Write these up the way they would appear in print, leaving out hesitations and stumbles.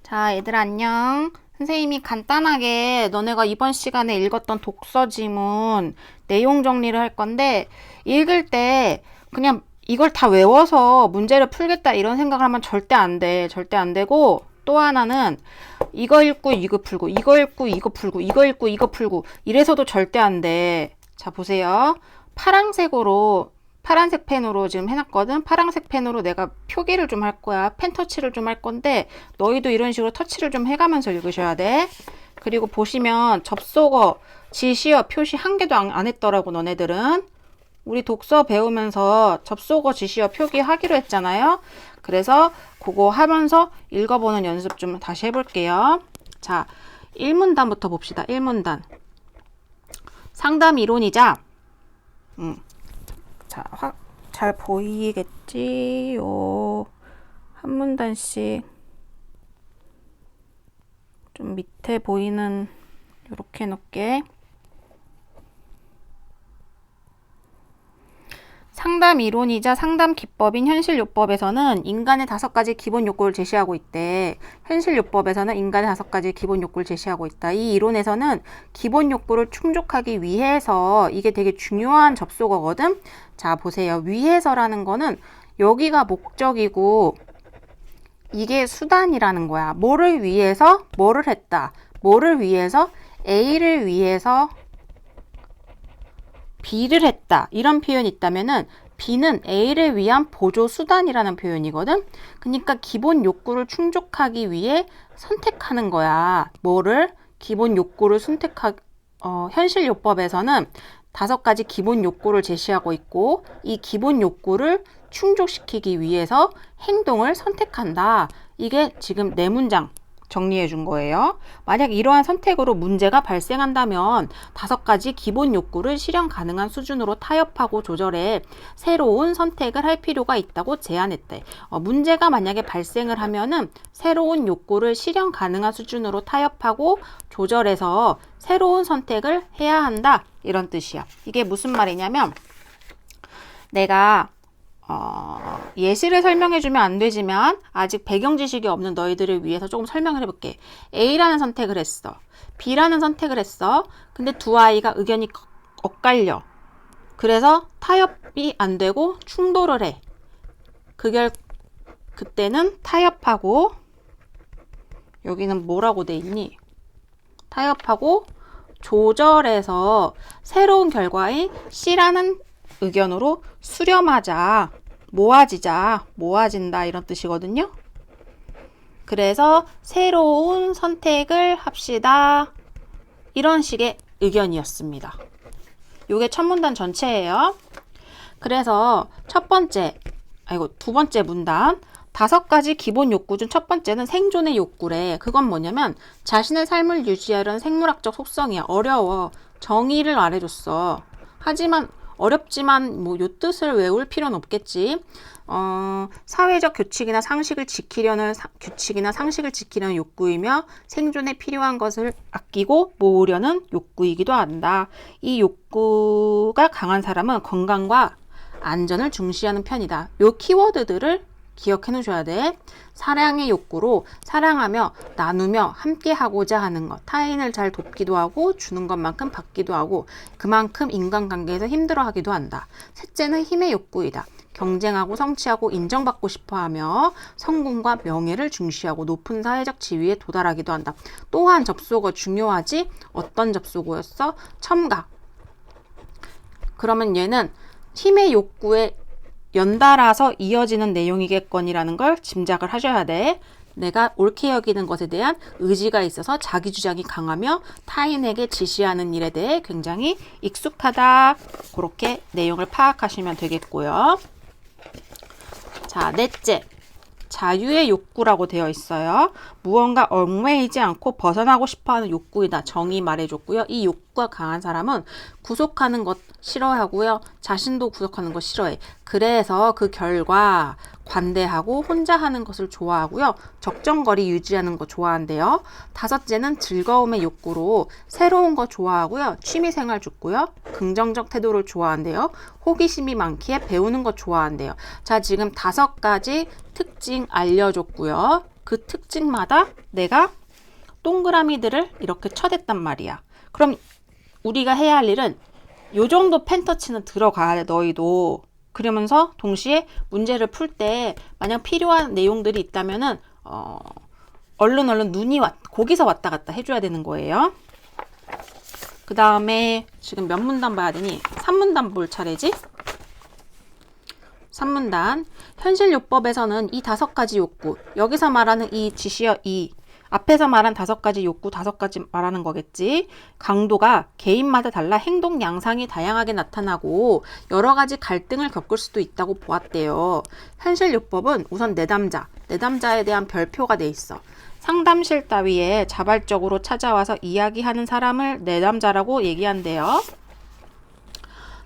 자, 얘들아 안녕. 선생님이 간단하게 너네가 이번 시간에 읽었던 독서 지문 내용 정리를 할 건데, 읽을 때 그냥 이걸 다 외워서 문제를 풀겠다 이런 생각을 하면 절대 안 돼. 절대 안 되고, 또 하나는 이거 읽고 이거 풀고, 이거 읽고 이거 풀고, 이거 읽고 이거 풀고 이래서도 절대 안 돼. 자, 보세요. 파란색 펜으로 지금 해놨거든. 파란색 펜으로 내가 표기를 좀 할 거야. 펜 터치를 좀 할 건데 너희도 이런 식으로 터치를 좀 해가면서 읽으셔야 돼. 그리고 보시면 접속어, 지시어, 표시 한 개도 안 했더라고 너네들은. 우리 독서 배우면서 접속어, 지시어, 표기 하기로 했잖아요. 그래서 그거 하면서 읽어보는 연습 좀 다시 해볼게요. 자, 1문단부터 봅시다. 1문단. 상담 이론이자 자, 잘 보이겠지? 한 문단씩 좀 밑에 보이는 요렇게 놓게. 상담 이론이자 상담 기법인 현실요법에서는 인간의 5가지 기본 욕구를 제시하고 있대. 현실요법에서는 인간의 5가지 기본 욕구를 제시하고 있다. 이 이론에서는 기본 욕구를 충족하기 위해서, 이게 되게 중요한 접속어거든. 자, 보세요. 위해서라는 거는 여기가 목적이고 이게 수단이라는 거야. 뭐를 위해서? 뭐를 했다. 뭐를 위해서? A를 위해서 B를 했다. 이런 표현이 있다면은 B는 A를 위한 보조 수단이라는 표현이거든. 그러니까 기본 욕구를 충족하기 위해 선택하는 거야. 뭐를? 기본 욕구를 현실요법에서는 5가지 기본 욕구를 제시하고 있고, 이 기본 욕구를 충족시키기 위해서 행동을 선택한다. 이게 지금 4문장 정리해 준 거예요. 만약 이러한 선택으로 문제가 발생한다면 5가지 기본 욕구를 실현 가능한 수준으로 타협하고 조절해 새로운 선택을 할 필요가 있다고 제안했대. 문제가 만약에 발생을 하면은 새로운 욕구를 실현 가능한 수준으로 타협하고 조절해서 새로운 선택을 해야 한다. 이런 뜻이야. 이게 무슨 말이냐면, 내가 예시를 설명해주면 안 되지만 아직 배경 지식이 없는 너희들을 위해서 조금 설명을 해볼게. A라는 선택을 했어. B라는 선택을 했어. 근데 두 아이가 의견이 엇갈려. 그래서 타협이 안 되고 충돌을 해. 그때는 타협하고, 여기는 뭐라고 돼 있니? 타협하고 조절해서 새로운 결과인 C라는 의견으로 수렴하자, 모아진다 이런 뜻이거든요. 그래서 새로운 선택을 합시다. 이런 식의 의견이었습니다. 요게 첫 문단 전체예요. 그래서 두 번째 문단. 5가지 기본 욕구 중 첫 번째는 생존의 욕구래. 그건 뭐냐면 자신의 삶을 유지하려는 생물학적 속성이야. 어려워. 정의를 말해줬어. 하지만 어렵지만 요 뜻을 외울 필요는 없겠지. 사회적 규칙이나 상식을 지키려는 욕구이며 생존에 필요한 것을 아끼고 모으려는 욕구이기도 한다. 이 욕구가 강한 사람은 건강과 안전을 중시하는 편이다. 요 키워드들을 기억해 놓으셔야 돼. 사랑의 욕구로 사랑하며 나누며 함께 하고자 하는 것. 타인을 잘 돕기도 하고 주는 것만큼 받기도 하고 그만큼 인간관계에서 힘들어하기도 한다. 셋째는 힘의 욕구이다. 경쟁하고 성취하고 인정받고 싶어하며 성공과 명예를 중시하고 높은 사회적 지위에 도달하기도 한다. 또한 접속어 중요하지? 어떤 접속어였어? 첨가. 그러면 얘는 힘의 욕구에 연달아서 이어지는 내용이겠거니라는 걸 짐작을 하셔야 돼. 내가 옳게 여기는 것에 대한 의지가 있어서 자기 주장이 강하며 타인에게 지시하는 일에 대해 굉장히 익숙하다. 그렇게 내용을 파악하시면 되겠고요. 자, 넷째. 자유의 욕구라고 되어 있어요. 무언가 얽매이지 않고 벗어나고 싶어하는 욕구이다. 정의 말해줬고요. 이 욕구가 강한 사람은 구속하는 것 싫어하고요. 자신도 구속하는 것 싫어해. 그래서 그 결과 관대하고 혼자 하는 것을 좋아하고요. 적정거리 유지하는 거 좋아한대요. 5째는 즐거움의 욕구로 새로운 거 좋아하고요. 취미생활 좋고요. 긍정적 태도를 좋아한대요. 호기심이 많기에 배우는 거 좋아한대요. 자, 지금 5가지 특징 알려줬고요. 그 특징마다 내가 동그라미들을 이렇게 쳐댔단 말이야. 그럼 우리가 해야 할 일은 요 정도 펜터치는 들어가야 돼, 너희도. 그러면서 동시에 문제를 풀 때 만약 필요한 내용들이 있다면은 얼른 눈이 거기서 왔다 갔다 해줘야 되는 거예요. 그 다음에 지금 몇 문단 봐야 되니? 3문단 볼 차례지? 3문단. 현실요법에서는 이 5가지 욕구, 여기서 말하는 이 지시어 앞에서 말한 5가지 욕구, 5가지 말하는 거겠지. 강도가 개인마다 달라 행동 양상이 다양하게 나타나고 여러 가지 갈등을 겪을 수도 있다고 보았대요. 현실요법은 우선 내담자에 대한 별표가 돼 있어. 상담실 따위에 자발적으로 찾아와서 이야기하는 사람을 내담자라고 얘기한대요.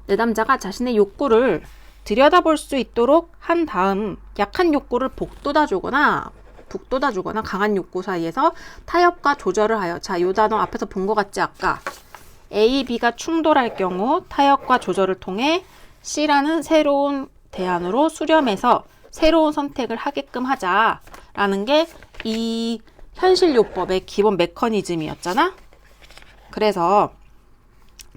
내담자가 자신의 욕구를 들여다볼 수 있도록 한 다음 약한 욕구를 북돋아주거나 강한 욕구 사이에서 타협과 조절을 하여, 자, 요 단어 앞에서 본 것 같지 아까? A, B가 충돌할 경우 타협과 조절을 통해 C라는 새로운 대안으로 수렴해서 새로운 선택을 하게끔 하자라는 게 이 현실요법의 기본 메커니즘이었잖아. 그래서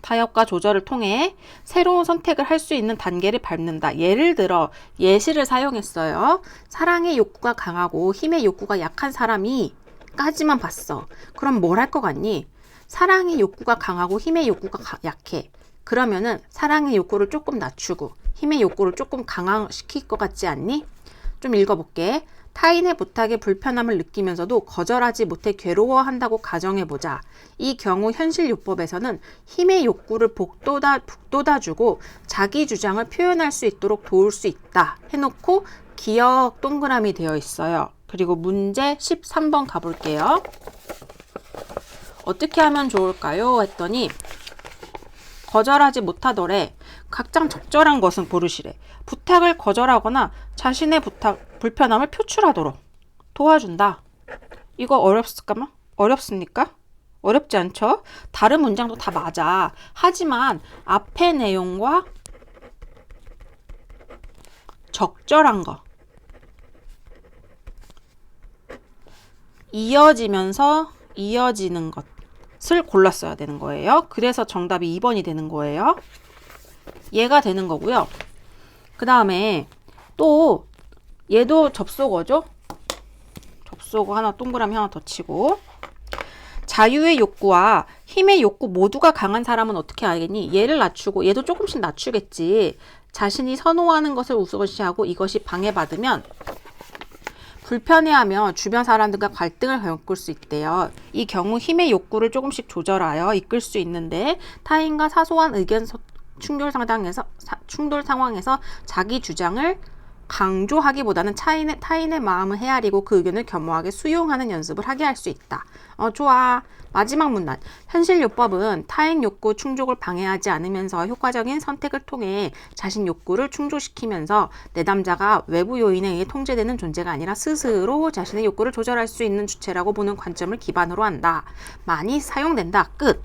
타협과 조절을 통해 새로운 선택을 할 수 있는 단계를 밟는다. 예를 들어 예시를 사용했어요. 사랑의 욕구가 강하고 힘의 욕구가 약한 사람이 까지만 봤어. 그럼 뭘 할 것 같니? 사랑의 욕구가 강하고 힘의 욕구가 약해. 그러면은 사랑의 욕구를 조금 낮추고 힘의 욕구를 조금 강화시킬 것 같지 않니? 좀 읽어볼게. 타인의 부탁에 불편함을 느끼면서도 거절하지 못해 괴로워한다고 가정해보자. 이 경우 현실요법에서는 힘의 욕구를 북돋아주고 자기 주장을 표현할 수 있도록 도울 수 있다 해놓고 기억 동그라미 되어 있어요. 그리고 문제 13번 가볼게요. 어떻게 하면 좋을까요? 했더니 거절하지 못하더래. 각장 적절한 것은 고르시래. 부탁을 거절하거나 자신의 불편함을 표출하도록 도와준다. 이거 어렵습니까? 어렵지 않죠? 다른 문장도 다 맞아. 하지만 앞의 내용과 적절한 거 이어지면서 이어지는 것을 골랐어야 되는 거예요. 그래서 정답이 2번이 되는 거예요. 얘가 되는 거고요. 그 다음에 또 얘도 접속어죠. 접속어 하나 동그라미 하나 더 치고 자유의 욕구와 힘의 욕구 모두가 강한 사람은 어떻게 알겠니? 얘를 낮추고 얘도 조금씩 낮추겠지. 자신이 선호하는 것을 우선시하고 이것이 방해받으면 불편해하며 주변 사람들과 갈등을 겪을 수 있대요. 이 경우 힘의 욕구를 조금씩 조절하여 이끌 수 있는데 타인과 사소한 의견 충돌 상황에서 자기 주장을 강조하기보다는 타인의 마음을 헤아리고 그 의견을 겸허하게 수용하는 연습을 하게 할 수 있다. 좋아. 마지막 문단. 현실요법은 타인 욕구 충족을 방해하지 않으면서 효과적인 선택을 통해 자신 욕구를 충족시키면서 내담자가 외부 요인에 의해 통제되는 존재가 아니라 스스로 자신의 욕구를 조절할 수 있는 주체라고 보는 관점을 기반으로 한다. 많이 사용된다. 끝.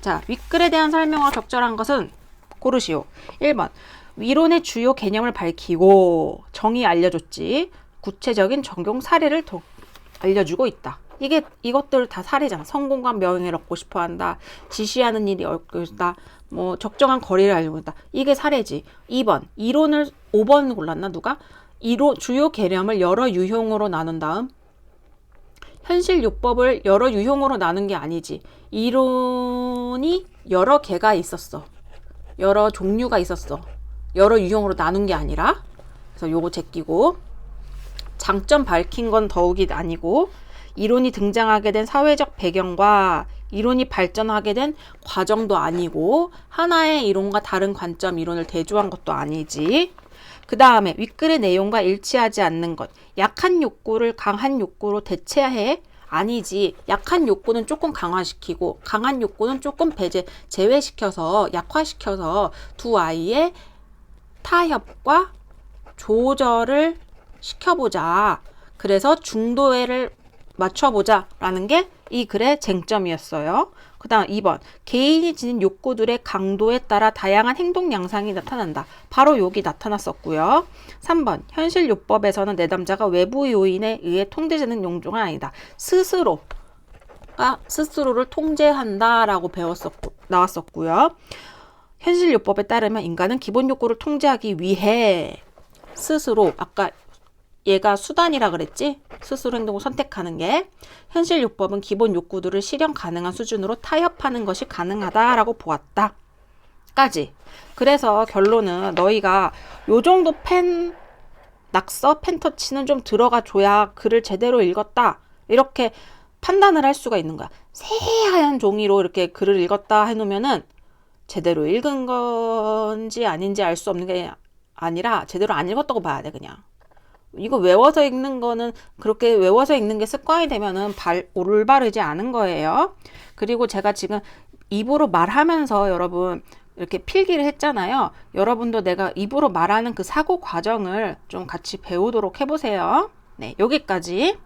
자, 윗글에 대한 설명과 적절한 것은 고르시오. 1번. 이론의 주요 개념을 밝히고 정의 알려줬지. 구체적인 적용 사례를 더 알려주고 있다. 이것들 다 사례잖아. 성공과 명예를 얻고 싶어 한다. 지시하는 일이 얻고 있다. 뭐 적정한 거리를 알고 있다. 이게 사례지. 2번. 이론을 5번 골랐나 누가? 주요 개념을 여러 유형으로 나눈 다음 현실요법을 여러 유형으로 나눈 게 아니지. 이론이 여러 개가 있었어. 여러 종류가 있었어. 여러 유형으로 나눈 게 아니라. 그래서 요거 제끼고 장점 밝힌 건 더욱이 아니고 이론이 등장하게 된 사회적 배경과 이론이 발전하게 된 과정도 아니고 하나의 이론과 다른 관점 이론을 대조한 것도 아니지. 그 다음에 윗글의 내용과 일치하지 않는 것. 약한 욕구를 강한 욕구로 대체해? 아니지. 약한 욕구는 조금 강화시키고 강한 욕구는 조금 제외시켜서 약화시켜서 두 아이의 타협과 조절을 시켜보자. 그래서 중도를 맞춰보자 라는 게 이 글의 쟁점이었어요. 그 다음 2번 개인이 지닌 욕구들의 강도에 따라 다양한 행동 양상이 나타난다. 바로 여기 나타났었고요. 3번 현실요법에서는 내담자가 외부 요인에 의해 통제되는 용종은 아니다. 스스로를 통제한다 라고 나왔었고요. 현실요법에 따르면 인간은 기본 욕구를 통제하기 위해 스스로, 아까 얘가 수단이라 그랬지? 스스로 행동을 선택하는 게. 현실요법은 기본 욕구들을 실현 가능한 수준으로 타협하는 것이 가능하다라고 보았다. 까지. 그래서 결론은 너희가 요 정도 낙서, 펜터치는 좀 들어가 줘야 글을 제대로 읽었다. 이렇게 판단을 할 수가 있는 거야. 새하얀 종이로 이렇게 글을 읽었다 해놓으면은 제대로 읽은 건지 아닌지 알 수 없는 게 아니라 제대로 안 읽었다고 봐야 돼, 그냥. 이거 외워서 읽는 거는 그렇게 외워서 읽는 게 습관이 되면은 올바르지 않은 거예요. 그리고 제가 지금 입으로 말하면서 여러분 이렇게 필기를 했잖아요. 여러분도 내가 입으로 말하는 그 사고 과정을 좀 같이 배우도록 해보세요. 네, 여기까지.